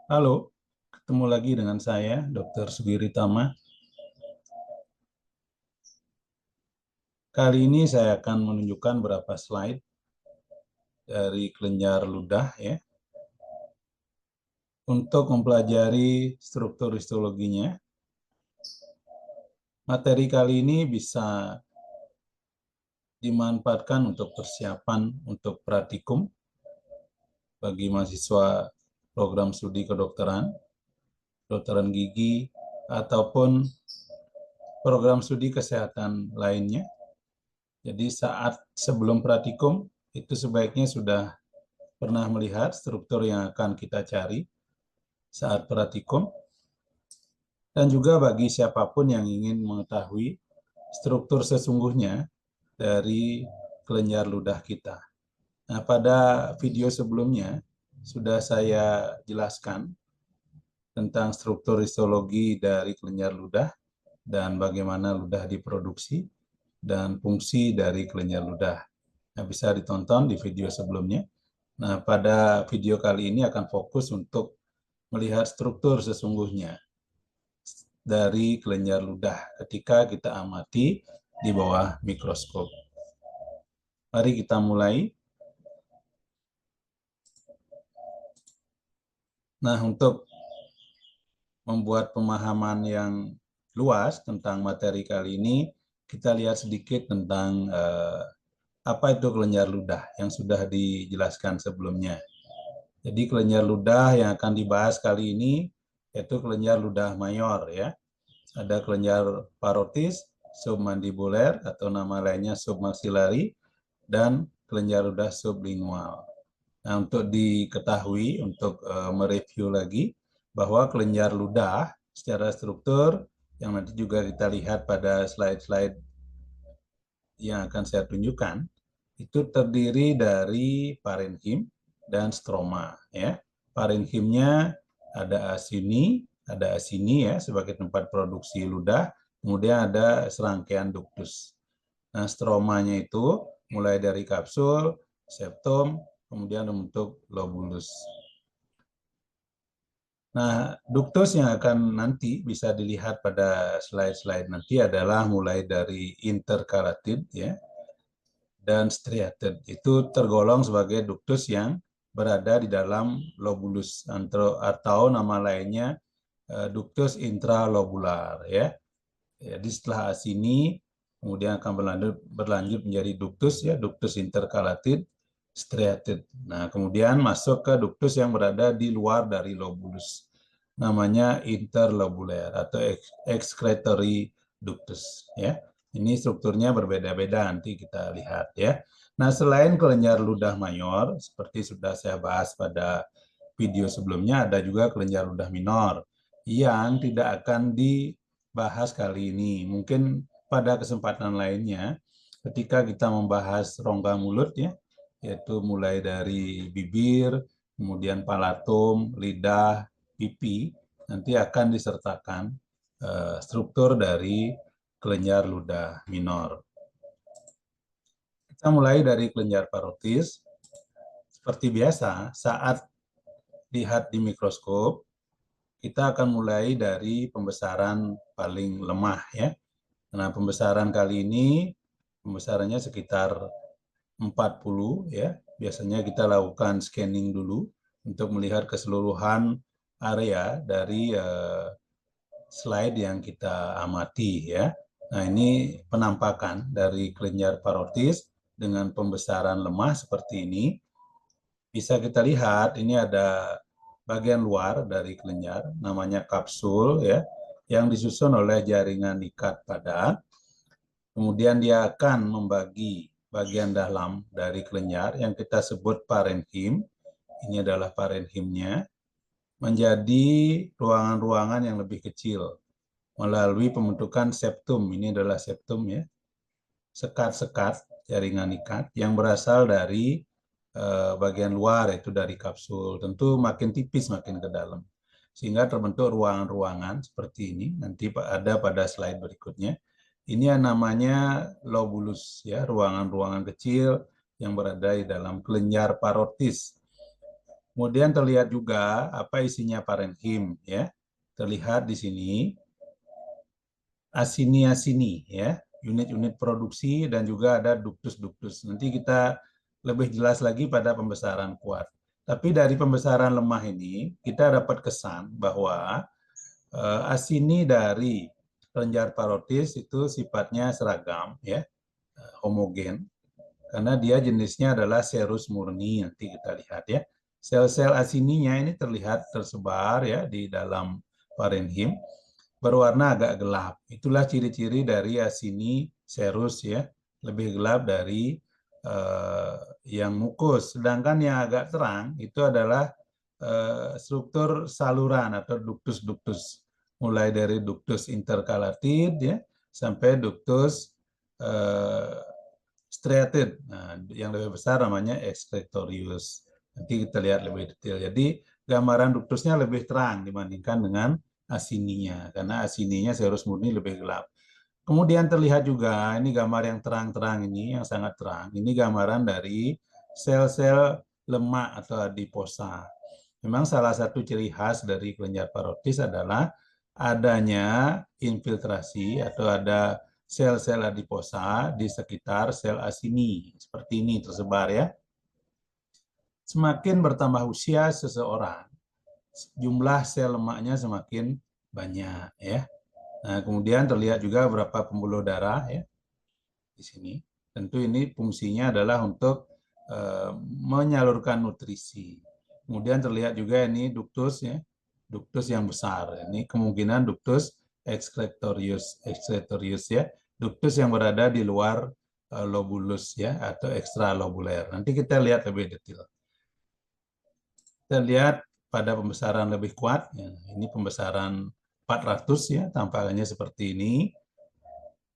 Halo, ketemu lagi dengan saya, Dr. Sugiri Tama. Kali ini saya akan menunjukkan beberapa slide dari kelenjar ludah ya, untuk mempelajari struktur histologinya. Materi kali ini bisa dimanfaatkan untuk persiapan untuk praktikum bagi mahasiswa program studi kedokteran gigi, ataupun program studi kesehatan lainnya. Jadi saat sebelum praktikum, itu sebaiknya sudah pernah melihat struktur yang akan kita cari saat praktikum, dan juga bagi siapapun yang ingin mengetahui struktur sesungguhnya dari kelenjar ludah kita. Nah, pada video sebelumnya sudah saya jelaskan tentang struktur histologi dari kelenjar ludah dan bagaimana ludah diproduksi dan fungsi dari kelenjar ludah. Nah, bisa ditonton di video sebelumnya. Nah, pada video kali ini akan fokus untuk melihat struktur sesungguhnya dari kelenjar ludah ketika kita amati di bawah mikroskop. Mari kita mulai. Nah, untuk membuat pemahaman yang luas tentang materi kali ini, kita lihat sedikit tentang apa itu kelenjar ludah yang sudah dijelaskan sebelumnya. Jadi kelenjar ludah yang akan dibahas kali ini yaitu kelenjar ludah mayor ya. Ada kelenjar parotis, submandibuler atau nama lainnya submaxillary, dan kelenjar ludah sublingual. Nah, untuk diketahui, untuk mereview lagi, bahwa kelenjar ludah secara struktur, yang nanti juga kita lihat pada slide-slide yang akan saya tunjukkan, itu terdiri dari parenkim dan stroma. Ya. Parenchimnya ada asini ya sebagai tempat produksi ludah, kemudian ada serangkaian ductus. Nah, stromanya itu mulai dari kapsul, septum, kemudian membentuk lobulus. Nah, ductus yang akan nanti bisa dilihat pada slide-slide nanti adalah mulai dari intercaratid ya, dan striated. Itu tergolong sebagai ductus yang berada di dalam lobulus atau nama lainnya ductus intralobular ya. Jadi setelah asini kemudian akan berlanjut menjadi ductus ya, ductus intercalatid, striated. Nah, kemudian masuk ke ductus yang berada di luar dari lobulus. Namanya interlobular atau excretory ductus ya. Ini strukturnya berbeda-beda, nanti kita lihat ya. Nah, selain kelenjar ludah mayor seperti sudah saya bahas pada video sebelumnya, ada juga kelenjar ludah minor yang tidak akan dibahas kali ini. Mungkin pada kesempatan lainnya ketika kita membahas rongga mulut ya, yaitu mulai dari bibir, kemudian palatum, lidah, pipi, nanti akan disertakan struktur dari kelenjar ludah minor. Kita mulai dari kelenjar parotis. Seperti biasa, saat lihat di mikroskop, kita akan mulai dari pembesaran paling lemah ya. Nah, pembesaran kali ini pembesarannya sekitar 40 ya. Biasanya kita lakukan scanning dulu untuk melihat keseluruhan area dari slide yang kita amati ya. Nah, ini penampakan dari kelenjar parotis dengan pembesaran lemah seperti ini. Bisa kita lihat ini ada bagian luar dari kelenjar namanya kapsul ya, yang disusun oleh jaringan ikat padat. Kemudian dia akan membagi bagian dalam dari kelenjar yang kita sebut parenkim. Ini adalah parenchimnya menjadi ruangan-ruangan yang lebih kecil melalui pembentukan septum. Ini adalah septum ya. Sekat-sekat jaringan ikat yang berasal dari bagian luar, yaitu dari kapsul. Tentu makin tipis makin ke dalam. Sehingga terbentuk ruangan-ruangan seperti ini. Nanti ada pada slide berikutnya. Ini yang namanya lobulus, ya, ruangan-ruangan kecil yang berada di dalam kelenjar parotis. Kemudian terlihat juga apa isinya parenkim, ya. Terlihat di sini asini-asini, ya, unit-unit produksi dan juga ada duktus-duktus. Nanti kita lebih jelas lagi pada pembesaran kuat. Tapi dari pembesaran lemah ini kita dapat kesan bahwa asini dari kelenjar parotis itu sifatnya seragam, ya, homogen, karena dia jenisnya adalah serus murni. Nanti kita lihat, ya. Sel-sel asininya ini terlihat tersebar, ya, di dalam parenkim, berwarna agak gelap. Itulah ciri-ciri dari asini serus, ya, lebih gelap dari yang mukus. Sedangkan yang agak terang itu adalah struktur saluran atau duktus-duktus. Mulai dari duktus intercalatid, ya, sampai duktus striated. Nah, yang lebih besar namanya excretorius. Nanti kita lihat lebih detail. Jadi gambaran duktusnya lebih terang dibandingkan dengan asininya, karena asininya serus murni lebih gelap. Kemudian terlihat juga, ini gambar yang terang-terang ini, yang sangat terang. Ini gambaran dari sel-sel lemak atau adiposa. Memang salah satu ciri khas dari kelenjar parotis adalah adanya infiltrasi atau ada sel-sel adiposa di sekitar sel asini. Seperti ini tersebar, ya. Semakin bertambah usia seseorang, jumlah sel lemaknya semakin banyak, ya. Nah, kemudian terlihat juga beberapa pembuluh darah, ya, di sini. Tentu ini fungsinya adalah untuk menyalurkan nutrisi. Kemudian terlihat juga ini duktus, ya, duktus yang besar. Ini kemungkinan duktus excretorius, ya, duktus yang berada di luar lobulus, ya, atau ekstralobuler. Nanti kita lihat lebih detail. Kita lihat pada pembesaran lebih kuat, ya. Ini pembesaran 400, ya, tampaknya seperti ini.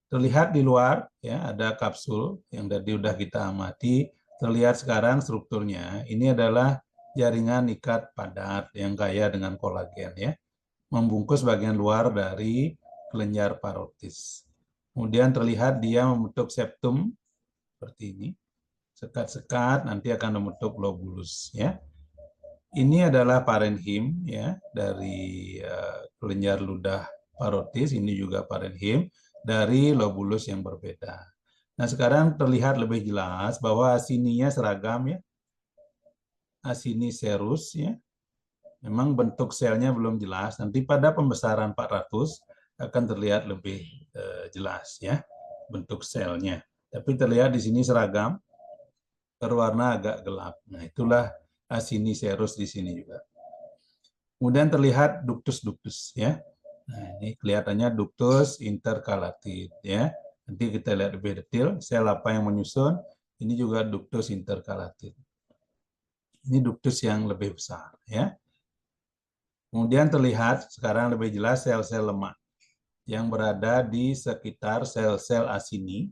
Terlihat di luar, ya, ada kapsul yang tadi sudah kita amati. Terlihat sekarang strukturnya. Ini adalah jaringan ikat padat yang kaya dengan kolagen, ya, membungkus bagian luar dari kelenjar parotis. Kemudian terlihat dia membentuk septum seperti ini. Sekat-sekat nanti akan membentuk lobulus, ya. Ini adalah parenkim, ya, dari kelenjar ludah parotis. Ini juga parenkim dari lobulus yang berbeda. Nah, sekarang terlihat lebih jelas bahwa asininya seragam, ya. Asini serus, ya. Memang bentuk selnya belum jelas. Nanti pada pembesaran 400 akan terlihat lebih jelas, ya, bentuk selnya. Tapi terlihat di sini seragam, berwarna agak gelap. Nah, itulah asini serus di sini juga. Kemudian terlihat duktus-duktus, ya. Nah, ini kelihatannya duktus intercalatid, ya. Nanti kita lihat lebih detail sel apa yang menyusun. Ini juga duktus intercalatid. Ini duktus yang lebih besar, ya. Kemudian terlihat sekarang lebih jelas sel-sel lemak yang berada di sekitar sel-sel asini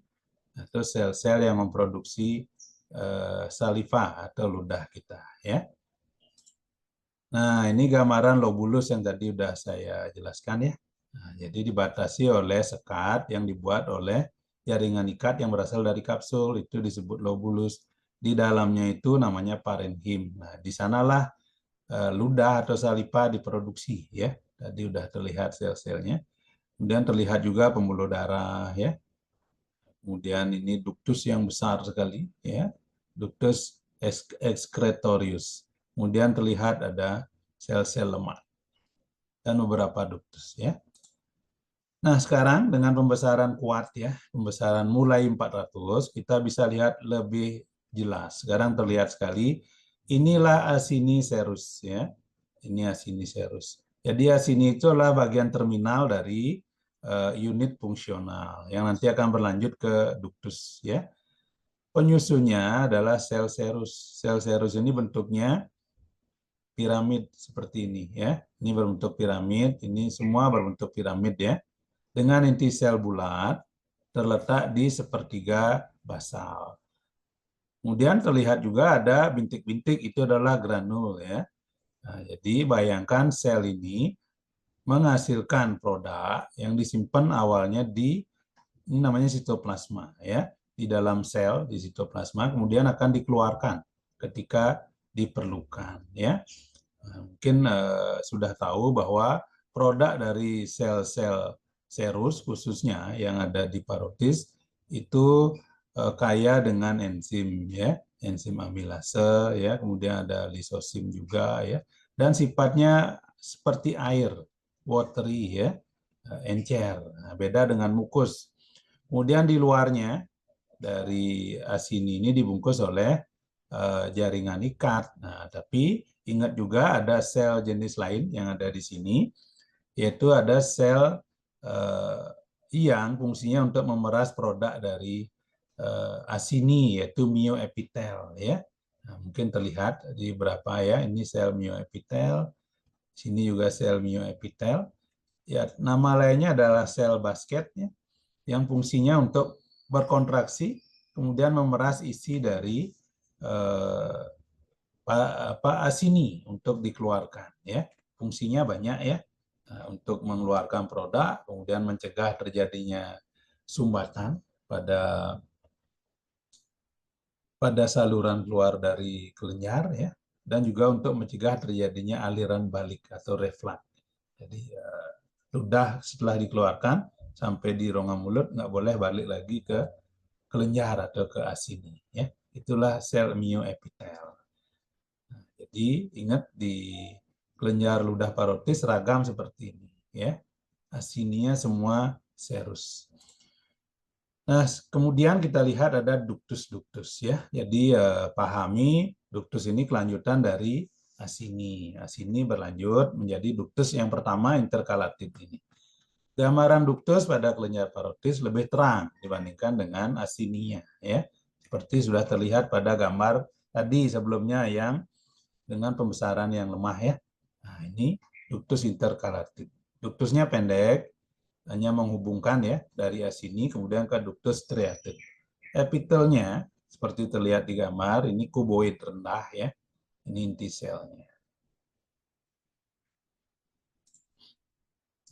atau sel-sel yang memproduksi saliva atau ludah kita, ya. Nah, ini gambaran lobulus yang tadi sudah saya jelaskan, ya. Nah, jadi dibatasi oleh sekat yang dibuat oleh jaringan ikat yang berasal dari kapsul, itu disebut lobulus. Di dalamnya itu namanya parenkim. Nah, di sanalah ludah atau saliva diproduksi, ya. Tadi sudah terlihat sel-selnya. Kemudian terlihat juga pembuluh darah, ya. Kemudian ini duktus yang besar sekali, ya. Duktus excretorius. Kemudian terlihat ada sel-sel lemak dan beberapa duktus, ya. Nah, sekarang dengan pembesaran kuat, ya, pembesaran mulai 400, kita bisa lihat lebih jelas. Sekarang terlihat sekali, inilah asini serus, ya. Ini asini serus. Jadi asini itu adalah bagian terminal dari unit fungsional yang nanti akan berlanjut ke duktus, ya. Penyusunnya adalah sel serus. Sel serus ini bentuknya piramid seperti ini, ya. Ini berbentuk piramid, ini semua berbentuk piramid, ya. Dengan inti sel bulat terletak di sepertiga basal. Kemudian terlihat juga ada bintik-bintik, itu adalah granul, ya. Nah, jadi bayangkan sel ini menghasilkan produk yang disimpan awalnya di, ini namanya sitoplasma, ya, di dalam sel di sitoplasma, kemudian akan dikeluarkan ketika diperlukan, ya. Nah, mungkin sudah tahu bahwa produk dari sel-sel serus khususnya yang ada di parotis itu kaya dengan enzim, ya, enzim amilase, ya, kemudian ada lisosim juga, ya, dan sifatnya seperti air, watery, ya, encer. Nah, beda dengan mukus. Kemudian di luarnya dari asini ini dibungkus oleh jaringan ikat. Nah, tapi ingat juga ada sel jenis lain yang ada di sini, yaitu ada sel yang fungsinya untuk memeras produk dari asini, yaitu myoepitel, ya. Nah, mungkin terlihat di berapa, ya, ini sel myoepitel, sini juga sel myoepitel. Ya, nama lainnya adalah sel basket, ya, yang fungsinya untuk berkontraksi kemudian memeras isi dari asini untuk dikeluarkan, ya. Fungsinya banyak, ya. Untuk mengeluarkan produk, kemudian mencegah terjadinya sumbatan pada saluran keluar dari kelenjar, ya, dan juga untuk mencegah terjadinya aliran balik atau reflux. Jadi ludah setelah dikeluarkan sampai di rongga mulut nggak boleh balik lagi ke kelenjar atau ke asini, ya. Itulah sel myoepitel. Nah, jadi ingat di kelenjar ludah parotis ragam seperti ini, ya. Asininya semua serus. Nah, kemudian kita lihat ada ductus-ductus, ya. Jadi pahami ductus ini kelanjutan dari asini. Asini berlanjut menjadi ductus yang pertama interkalatif ini. Gambaran ductus pada kelenjar parotis lebih terang dibandingkan dengan asininya, ya. Seperti sudah terlihat pada gambar tadi sebelumnya yang dengan pembesaran yang lemah, ya. Nah, ini ductus interkalatif. Ductusnya pendek, hanya menghubungkan, ya, dari asini kemudian ke ductus striatus. Epitelnya seperti terlihat di gambar, ini kuboid rendah, ya. Ini inti selnya.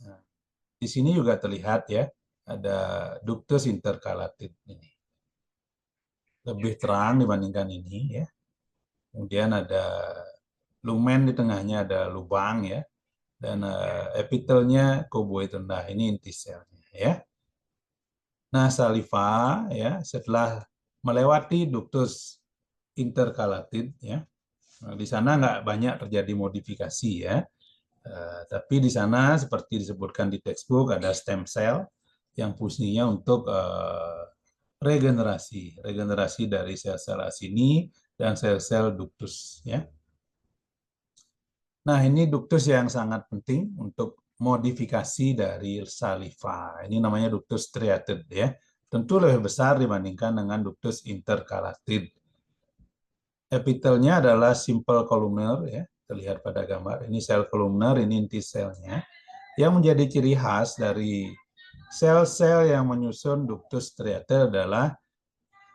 Nah, di sini juga terlihat, ya, ada ductus interkalatif ini. Lebih terang dibandingkan ini, ya. Kemudian ada lumen di tengahnya, ada lubang, ya. Dan epitelnya kuboid rendah, ini inti selnya, ya. Nah, saliva, ya, setelah melewati ductus interkalatif, ya. Nah, di sana nggak banyak terjadi modifikasi, ya. Tapi di sana seperti disebutkan di textbook ada stem cell yang fungsinya untuk regenerasi dari sel-sel asini dan sel-sel ductus, ya. Nah, ini ductus yang sangat penting untuk modifikasi dari saliva. Ini namanya ductus striated, ya. Tentu lebih besar dibandingkan dengan ductus intercalated. Epitelnya adalah simple columnar, ya, terlihat pada gambar. Ini sel kolumner, ini inti selnya. Yang menjadi ciri khas dari sel-sel yang menyusun ductus striated adalah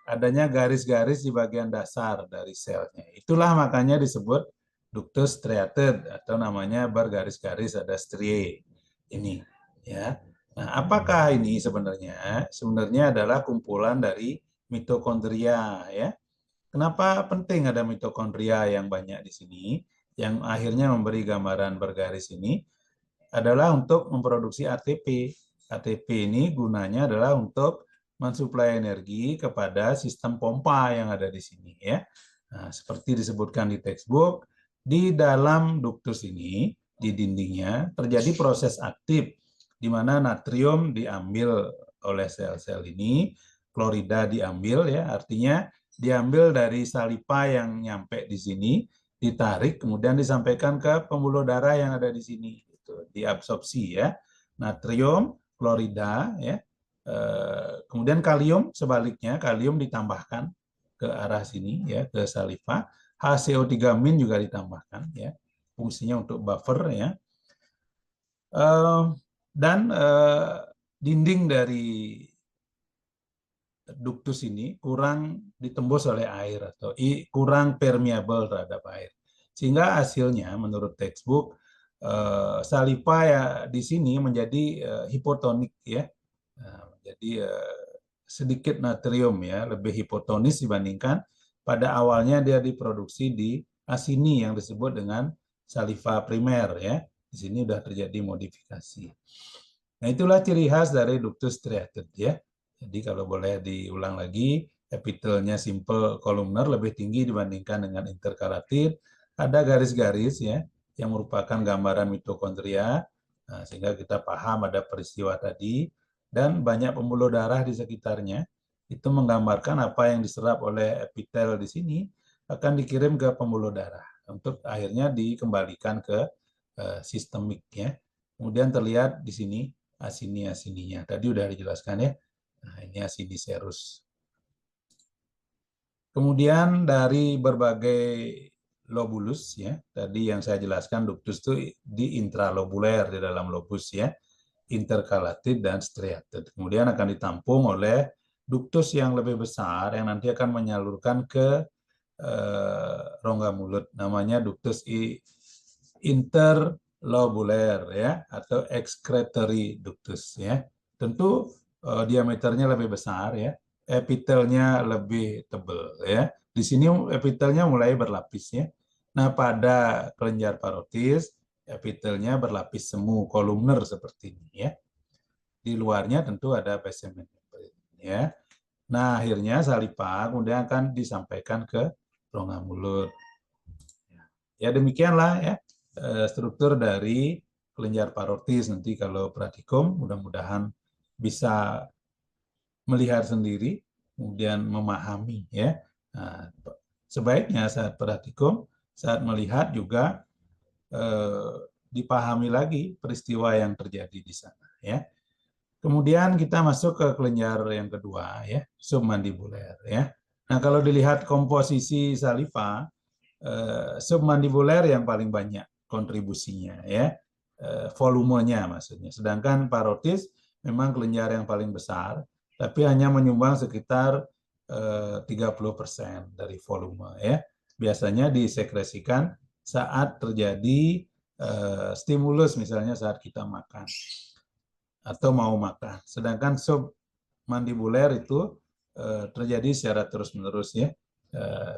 adanya garis-garis di bagian dasar dari selnya. Itulah makanya disebut ductus striated atau namanya bergaris-garis, ada striae ini, ya. Nah, apakah ini sebenarnya? Sebenarnya adalah kumpulan dari mitokondria, ya. Kenapa penting ada mitokondria yang banyak di sini? Yang akhirnya memberi gambaran bergaris ini adalah untuk memproduksi ATP. ATP ini gunanya adalah untuk mensuplai energi kepada sistem pompa yang ada di sini, ya. Nah, seperti disebutkan di textbook, di dalam ductus ini, di dindingnya terjadi proses aktif di mana natrium diambil oleh sel-sel ini, klorida diambil, ya, artinya diambil dari saliva yang nyampe di sini, ditarik, kemudian disampaikan ke pembuluh darah yang ada di sini, gitu, diabsorpsi, ya. Natrium, klorida, ya. Kemudian kalium sebaliknya, kalium ditambahkan ke arah sini, ya, ke saliva. HCO3- juga ditambahkan, ya. Fungsinya untuk buffer, ya. Dan dinding dari ductus ini kurang ditembus oleh air atau kurang permeable terhadap air. Sehingga hasilnya menurut textbook saliva, ya, di sini menjadi hipotonik, ya. Jadi sedikit natrium, ya, lebih hipotonis dibandingkan pada awalnya dia diproduksi di asini yang disebut dengan saliva primer ya. Di sini sudah terjadi modifikasi. Nah, itulah ciri khas dari ductus striated ya. Jadi kalau boleh diulang lagi, epitelnya simple kolumner lebih tinggi dibandingkan dengan interkalatid. Ada garis-garis ya yang merupakan gambaran mitokondria, nah, sehingga kita paham ada peristiwa tadi, dan banyak pembuluh darah di sekitarnya. Itu menggambarkan apa yang diserap oleh epitel di sini akan dikirim ke pembuluh darah untuk akhirnya dikembalikan ke sistemik ya. Kemudian terlihat di sini asini-asininya. Tadi udah dijelaskan ya. Nah, ini asini serus. Kemudian dari berbagai lobulus ya, tadi yang saya jelaskan ductus itu di intralobuler di dalam lobus ya, interkalatid dan striated. Kemudian akan ditampung oleh ductus yang lebih besar yang nanti akan menyalurkan ke rongga mulut, namanya ductus interlobuler ya atau excretory ductus ya. Tentu diameternya lebih besar ya, epitelnya lebih tebal ya. Di sini epitelnya mulai berlapis ya. Nah, pada kelenjar parotis epitelnya berlapis semu kolumner seperti ini ya. Di luarnya tentu ada basement ya. Nah, akhirnya saliva kemudian akan disampaikan ke rongga mulut. Ya, demikianlah ya struktur dari kelenjar parotis. Nanti kalau praktikum mudah-mudahan bisa melihat sendiri, kemudian memahami ya. Nah, sebaiknya saat praktikum, saat melihat juga dipahami lagi peristiwa yang terjadi di sana ya. Kemudian kita masuk ke kelenjar yang kedua ya, submandibuler ya. Nah, kalau dilihat komposisi saliva, submandibuler yang paling banyak kontribusinya ya, volumenya maksudnya. Sedangkan parotis memang kelenjar yang paling besar, tapi hanya menyumbang sekitar 30% dari volume ya. Biasanya disekresikan saat terjadi stimulus, misalnya saat kita makan atau mau makan. Sedangkan submandibuler itu terjadi secara terus-menerus ya.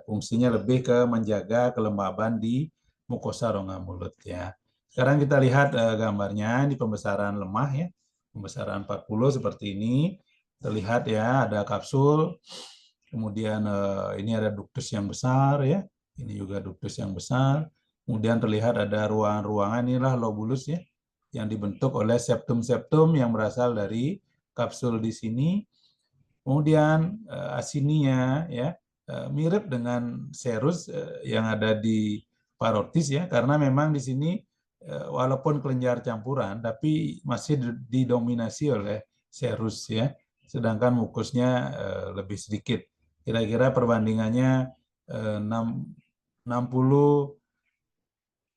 Fungsinya lebih ke menjaga kelembaban di mukosa rongga mulut ya. Sekarang kita lihat gambarnya di pembesaran lemah ya. Pembesaran 40 seperti ini. Terlihat ya ada kapsul. Kemudian ini ada ductus yang besar ya. Ini juga ductus yang besar. Kemudian terlihat ada ruangan-ruangan, inilah lobulus ya, yang dibentuk oleh septum-septum yang berasal dari kapsul di sini. Kemudian asininya ya mirip dengan serus yang ada di parotis ya, karena memang di sini walaupun kelenjar campuran tapi masih didominasi oleh serus ya, sedangkan mukusnya lebih sedikit. Kira-kira perbandingannya 60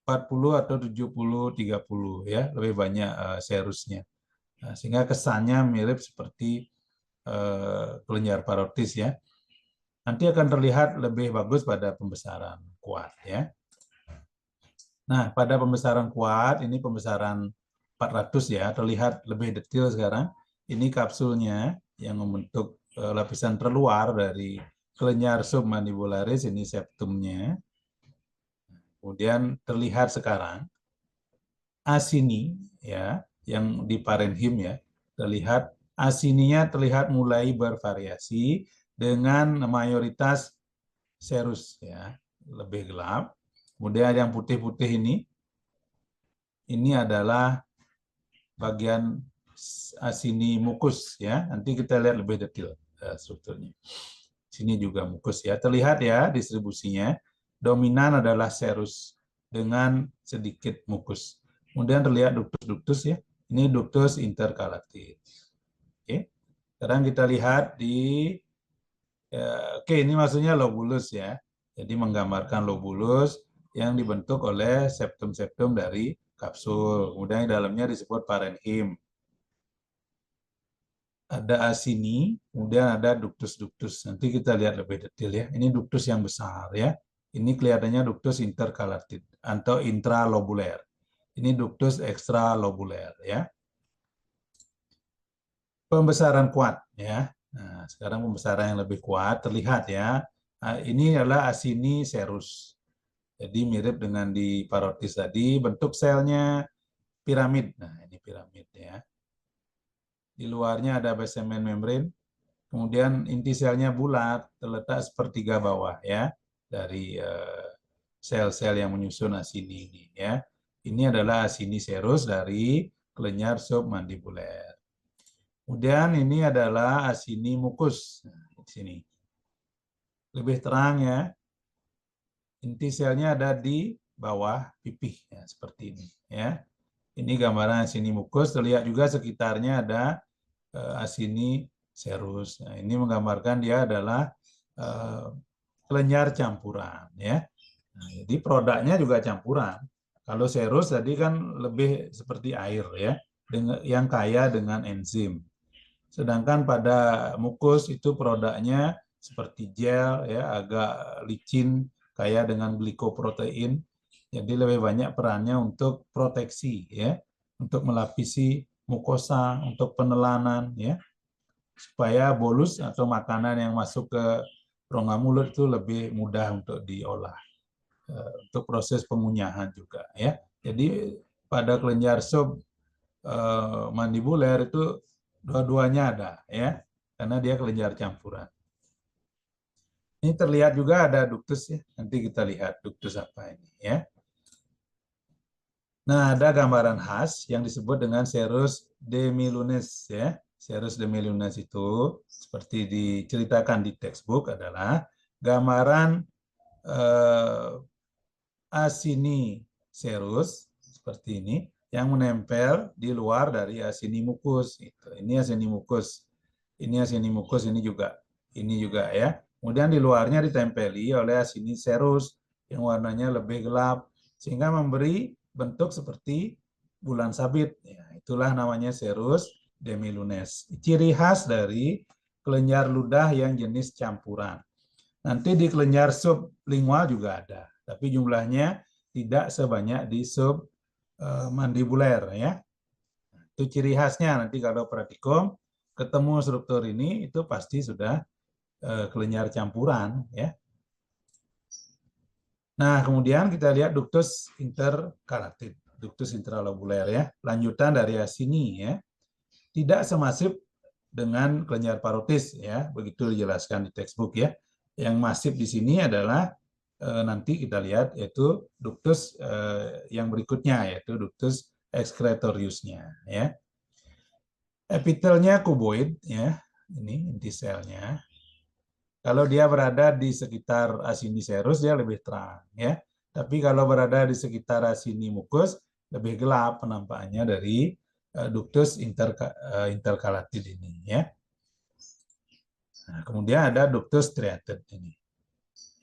40 atau 70-30 ya, lebih banyak serusnya. Nah, sehingga kesannya mirip seperti kelenjar parotis ya. Nanti akan terlihat lebih bagus pada pembesaran kuat ya. Nah, pada pembesaran kuat, ini pembesaran 400 ya, terlihat lebih detail sekarang. Ini kapsulnya yang membentuk lapisan terluar dari kelenjar submandibularis, ini septumnya. Kemudian terlihat sekarang asini ya, yang di parenhim ya, terlihat asininya terlihat mulai bervariasi dengan mayoritas serus ya, lebih gelap. Kemudian yang putih-putih ini adalah bagian asini mukus ya. Nanti kita lihat lebih detail strukturnya. Sini juga mukus ya. Terlihat ya distribusinya. Dominan adalah serus dengan sedikit mukus. Kemudian terlihat ductus-ductus ya. Ini ductus interkalatid. Oke. Sekarang kita lihat di oke, ini maksudnya lobulus ya. Jadi menggambarkan lobulus yang dibentuk oleh septum-septum dari kapsul. Kemudian di dalamnya disebut parenhim. Ada asini, kemudian ada ductus-ductus. Nanti kita lihat lebih detail ya. Ini ductus yang besar ya. Ini kelihatannya ductus interkalatid atau intralobuler. Ini ductus extralobuler ya. Pembesaran kuat ya. Nah, sekarang pembesaran yang lebih kuat terlihat ya. Nah, ini adalah asini serus. Jadi mirip dengan di parotis tadi, bentuk selnya piramid. Nah, ini piramid ya. Di luarnya ada basement membrane, kemudian inti selnya bulat, terletak sepertiga bawah ya dari sel-sel yang menyusun asini ini ya. Ini adalah asini serus dari kelenjar submandibuler. Kemudian ini adalah asini mukus. Nah, di sini. Lebih terang ya. Inti selnya ada di bawah pipih ya, seperti ini ya. Ini gambaran asini mukus, terlihat juga sekitarnya ada asini serus. Nah, ini menggambarkan dia adalah kelenjar campuran ya. Nah, jadi produknya juga campuran. Kalau serus tadi kan lebih seperti air ya, yang kaya dengan enzim. Sedangkan pada mukus itu produknya seperti gel ya, agak licin, kaya dengan glikoprotein. Jadi lebih banyak perannya untuk proteksi ya, untuk melapisi mukosa, untuk penelanan ya, supaya bolus atau makanan yang masuk ke rongga mulut itu lebih mudah untuk diolah. Untuk proses pengunyahan juga ya. Jadi pada kelenjar sub mandibuler itu dua-duanya ada ya, karena dia kelenjar campuran. Ini terlihat juga ada ductus ya. Nanti kita lihat ductus apa ini ya. Nah, ada gambaran khas yang disebut dengan serus demilunis ya. Serus demilunis itu seperti diceritakan di textbook adalah gambaran asini serus seperti ini yang menempel di luar dari asini mukus. Ini asini mukus, ini asini mukus, ini juga ya. Kemudian di luarnya ditempeli oleh asini serus yang warnanya lebih gelap sehingga memberi bentuk seperti bulan sabit. Ya, itulah namanya serus demilunes. Ciri khas dari kelenjar ludah yang jenis campuran. Nanti di kelenjar sublingual juga ada, tapi jumlahnya tidak sebanyak di submandibuler ya. Itu ciri khasnya, nanti kalau praktikum ketemu struktur ini itu pasti sudah kelenjar campuran ya. Nah, kemudian kita lihat ductus intercalated, ductus intralobuler ya, lanjutan dari asini ya. Tidak semasif dengan kelenjar parotis ya, begitu dijelaskan di textbook ya. Yang masif di sini adalah nanti kita lihat yaitu ductus yang berikutnya yaitu ductus excretoriusnya ya. Epitelnya kuboid ya, ini inti selnya. Kalau dia berada di sekitar asini serus dia lebih terang ya. Tapi kalau berada di sekitar asini mukus lebih gelap penampakannya dari ductus intercalated ini ya. Nah, kemudian ada ductus striated ini.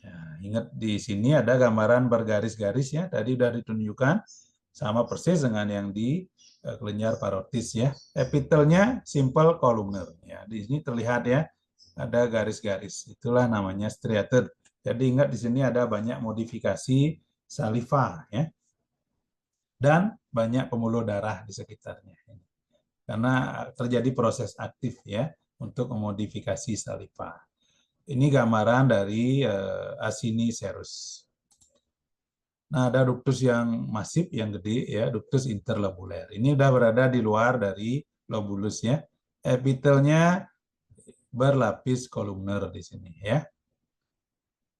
Ya, ingat di sini ada gambaran bergaris-garis ya, tadi sudah ditunjukkan sama persis dengan yang di kelenjar parotis ya. Epitelnya simple columnar ya. Di sini terlihat ya ada garis-garis. Itulah namanya striated. Jadi ingat di sini ada banyak modifikasi saliva ya. Dan banyak pembuluh darah di sekitarnya. Karena terjadi proses aktif ya untuk memodifikasi saliva. Ini gambaran dari asini serus. Nah, ada ductus yang masif, yang gede, ya, ductus interlobuler. Ini sudah berada di luar dari lobulus ya. Epitelnya berlapis kolumner di sini ya.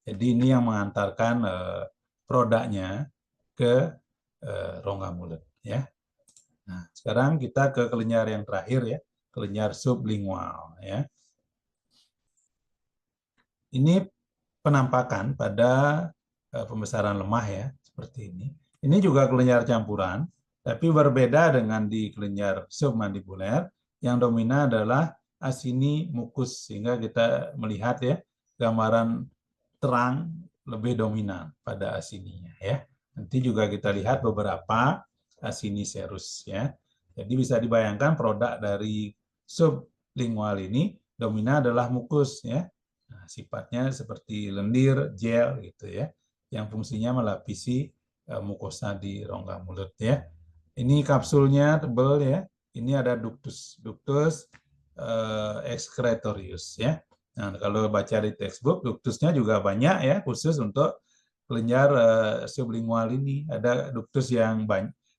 Jadi ini yang mengantarkan produknya ke rongga mulut ya. Nah, sekarang kita ke kelenjar yang terakhir ya, kelenjar sublingual ya. Ini penampakan pada pembesaran lemah ya, seperti ini. Ini juga kelenjar campuran, tapi berbeda dengan di kelenjar submandibuler, yang dominan adalah asini mukus, sehingga kita melihat ya, gambaran terang lebih dominan pada asininya ya. Nanti juga kita lihat beberapa asini serus ya. Jadi bisa dibayangkan produk dari sublingual ini dominan adalah mukus ya. Nah, sifatnya seperti lendir, gel gitu ya, yang fungsinya melapisi mukosa di rongga mulut ya. Ini kapsulnya tebal ya. Ini ada ductus, ductus excretorius ya. Nah, kalau baca di textbook, ductusnya juga banyak ya, khusus untuk kelenjar sublingual ini. Ada duktus yang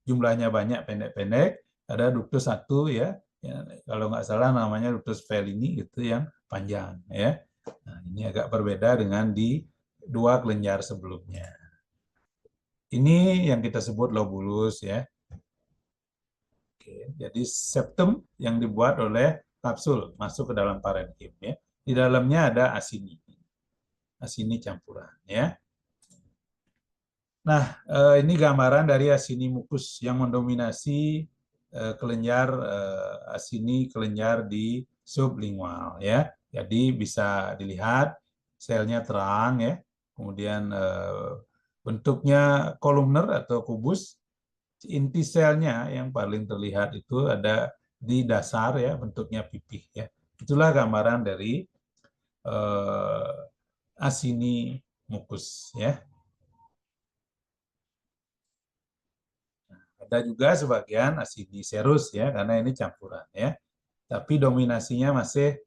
jumlahnya banyak pendek-pendek, ada duktus satu ya, kalau nggak salah namanya duktus Fellini itu yang panjang ya. Nah, ini agak berbeda dengan di dua kelenjar sebelumnya. Ini yang kita sebut lobulus ya. Oke, jadi septum yang dibuat oleh kapsul masuk ke dalam parenkim ya. Di dalamnya ada asini. Asini campuran ya. Nah, ini gambaran dari asini mukus yang mendominasi kelenjar asini kelenjar di sublingual ya. Jadi bisa dilihat selnya terang ya. Kemudian bentuknya kolumner atau kubus. Inti selnya yang paling terlihat itu ada di dasar ya, bentuknya pipih ya. Itulah gambaran dari asini mukus ya. Ada juga sebagian asini serus ya, karena ini campuran ya. Tapi dominasinya masih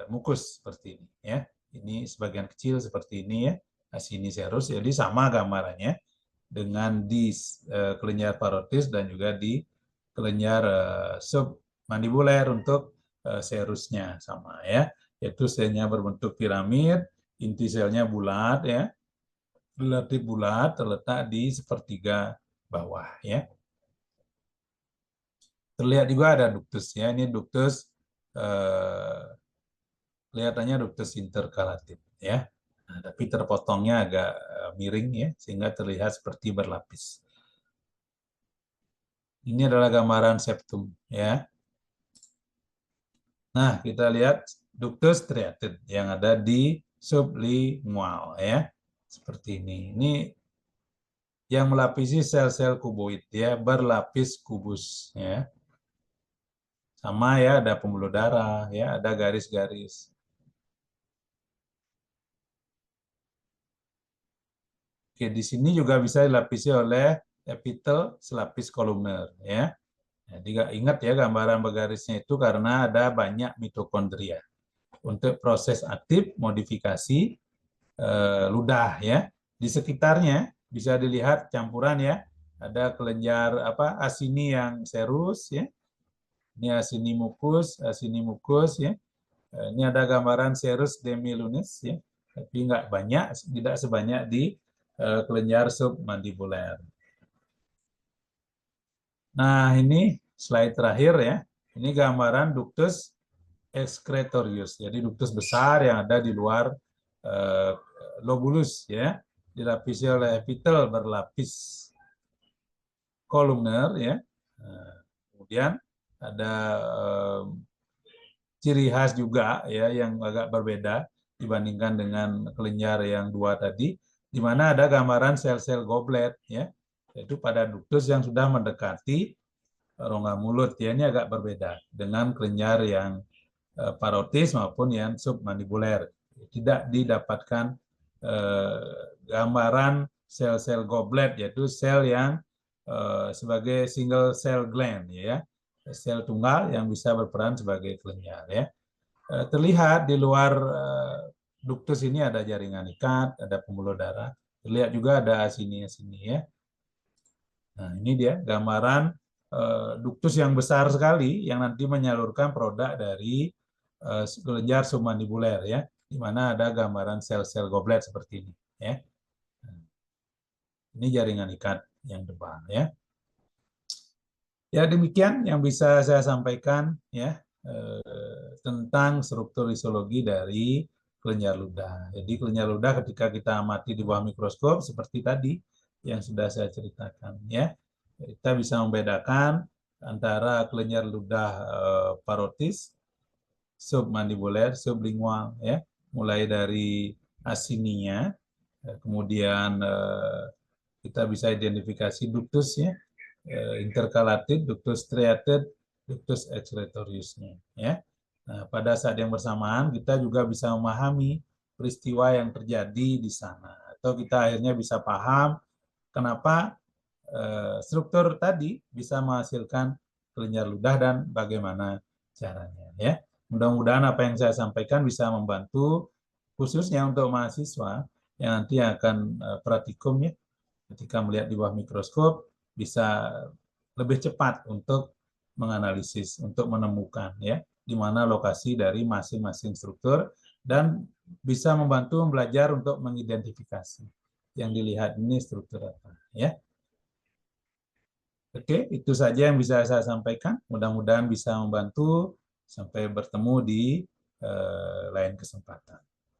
mukus seperti ini ya. Ini sebagian kecil seperti ini ya, asini serus. Jadi sama gambarannya dengan di kelenjar parotis dan juga di kelenjar submandibuler untuk serusnya sama ya. Yaitu selnya berbentuk piramid, inti selnya bulat ya, relatif bulat, terletak di sepertiga bawah ya. Terlihat juga ada duktus ya. Ini duktus kelihatannya duktus interkalatif ya. Nah, tapi terpotongnya agak miring ya, sehingga terlihat seperti berlapis. Ini adalah gambaran septum ya. Nah, kita lihat ductus striated yang ada di sublingual ya. Seperti ini. Ini yang melapisi sel-sel kuboid ya, berlapis kubus ya. Sama ya, ada pembuluh darah ya, ada garis-garis. Oke, di sini juga bisa dilapisi oleh epitel selapis kolumner ya. Jadi ingat ya, gambaran bergarisnya itu karena ada banyak mitokondria untuk proses aktif modifikasi ludah ya. Di sekitarnya bisa dilihat campuran ya. Ada kelenjar asini yang serus ya. Ini asini mukus ya. Ini ada gambaran serus demilunis ya. Tapi nggak banyak, tidak sebanyak di kelenjar submandibuler. Nah, ini slide terakhir ya. Ini gambaran ductus excretorius. Jadi ductus besar yang ada di luar lobulus ya, dilapisi oleh epitel berlapis kolumner ya. Kemudian ada ciri khas juga ya yang agak berbeda dibandingkan dengan kelenjar yang dua tadi, di mana ada gambaran sel-sel goblet ya, yaitu pada ductus yang sudah mendekati rongga mulut ya. Ini agak berbeda dengan kelenjar yang parotis maupun yang submandibuler. Tidak didapatkan gambaran sel-sel goblet, yaitu sel yang sebagai single cell gland ya, sel tunggal yang bisa berperan sebagai kelenjar ya. Terlihat di luar ductus ini ada jaringan ikat, ada pembuluh darah, terlihat juga ada asini-asini ya. Nah, ini dia gambaran ductus yang besar sekali yang nanti menyalurkan produk dari kelenjar submandibuler ya, di mana ada gambaran sel-sel goblet seperti ini ya. Ini jaringan ikat yang depan ya. Ya, demikian yang bisa saya sampaikan ya tentang struktur histologi dari kelenjar ludah. Jadi kelenjar ludah ketika kita amati di bawah mikroskop seperti tadi yang sudah saya ceritakan ya. Kita bisa membedakan antara kelenjar ludah parotis, submandibuler, sublingual ya, mulai dari asininya, kemudian kita bisa identifikasi ductus ya, intercalated, ductus striated, ductus excretoriusnya ya. Nah, pada saat yang bersamaan kita juga bisa memahami peristiwa yang terjadi di sana, atau kita akhirnya bisa paham kenapa struktur tadi bisa menghasilkan kelenjar ludah dan bagaimana caranya ya. Mudah-mudahan apa yang saya sampaikan bisa membantu khususnya untuk mahasiswa yang nanti akan praktikum ya, ketika melihat di bawah mikroskop bisa lebih cepat untuk menganalisis, untuk menemukan ya di mana lokasi dari masing-masing struktur, dan bisa membantu belajar untuk mengidentifikasi yang dilihat ini struktur apa ya. Oke, itu saja yang bisa saya sampaikan. Mudah-mudahan bisa membantu. Sampai bertemu di lain kesempatan.